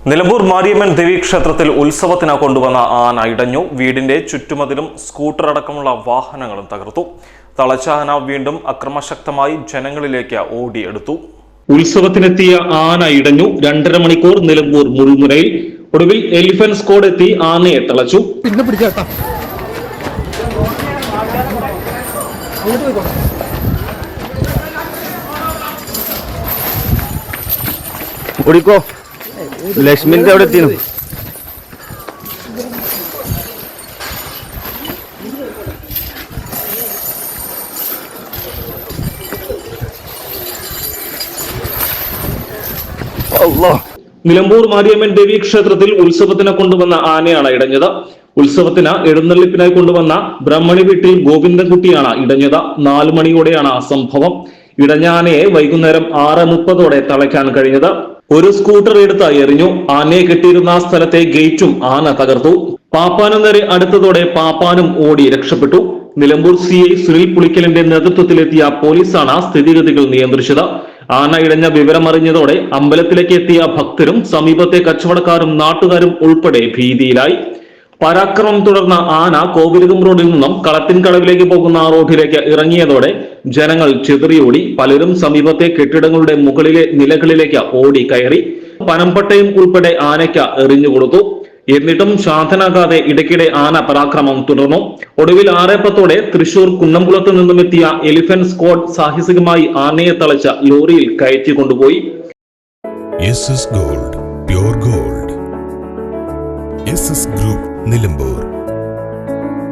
നിലമ്പൂർ മാരിയമ്മൻ ദേവീക്ഷേത്രത്തിൽ ഉത്സവത്തിന് കൊണ്ടുവന്ന ആന ഇടഞ്ഞു. വീടിന്റെ ചുറ്റുമതിലും സ്കൂട്ടർ അടക്കമുള്ള വാഹനങ്ങളും തകർത്തു. തളച്ച ആന വീണ്ടും അക്രമശക്തമായി ജനങ്ങളിലേക്ക് ഓടിയെടുത്തു. ഉത്സവത്തിനെത്തിയ ആന ഇടഞ്ഞു. 2.5 മണിക്കൂർ നിലമ്പൂർ മുൾമുനയിൽ. ഒടുവിൽ എലിഫന്റ് സ്ക്വാഡ് എത്തി ആനയെ തളച്ചു. ഓടിക്കോ, ലക്ഷ്മിന്റെ അവിടെ എത്തിയിരുന്നു. നിലമ്പൂർ മാരിയമ്മൻ ദേവി ക്ഷേത്രത്തിൽ ഉത്സവത്തിന് കൊണ്ടുവന്ന ആനയാണ് ഇടഞ്ഞത്. ഉത്സവത്തിന് എഴുന്നള്ളിപ്പിനായി കൊണ്ടുവന്ന ബ്രഹ്മണി വീട്ടിൽ ഗോവിന്ദൻകുട്ടിയാണ് ഇടഞ്ഞത്. 4 മണിയോടെയാണ് സംഭവം. ഇടഞ്ഞ ആനയെ വൈകുന്നേരം 6:30 തളയ്ക്കാൻ കഴിഞ്ഞത്. ഒരു സ്കൂട്ടർ എടുത്ത് എറിഞ്ഞു. ആനയെ കെട്ടിയിരുന്ന സ്ഥലത്തെ ഗേറ്റും ആന തകർത്തു. പാപ്പാനും നേരെ അടുത്തതോടെ പാപ്പാനും ഓടി രക്ഷപ്പെട്ടു. നിലമ്പൂർ CI സുനിൽ പുളിക്കലിന്റെ നേതൃത്വത്തിലെത്തിയ പോലീസാണ് സ്ഥിതിഗതികൾ നിയന്ത്രിച്ചത്. ആന ഇടഞ്ഞ വിവരമറിഞ്ഞതോടെ അമ്പലത്തിലേക്ക് എത്തിയ ഭക്തരും സമീപത്തെ കച്ചവടക്കാരും നാട്ടുകാരും ഉൾപ്പെടെ ഭീതിയിലായി. പരാക്രമം തുടർന്ന ആന കോവിലകം റോഡിൽ നിന്നും കളത്തിൻകടവിലേക്ക് പോകുന്ന റോഡിലേക്ക് ഇറങ്ങിയതോടെ ജനങ്ങൾ ചിതറിയോടി. പലരും സമീപത്തെ കെട്ടിടങ്ങളുടെ മുകളിലെ നിലകളിലേക്ക് ഓടി കയറി. പനമ്പട്ടയും ഉൾപ്പെടെ ആനയ്ക്ക് എറിഞ്ഞുകൊടുത്തു. എന്നിട്ടും ശാന്തനാകാതെ ഇടയ്ക്കിടെ ആന പരാക്രമം തുടർന്നു. ഒടുവിൽ 6:10 തൃശൂർ കുന്നംകുളത്ത് നിന്നും എത്തിയ എലിഫന്റ് സ്ക്വാഡ് സാഹസികമായി ആനയെ തളച്ച ലോറിയിൽ കയറ്റി കൊണ്ടുപോയി. Gold, pure gold. Group Nilambur.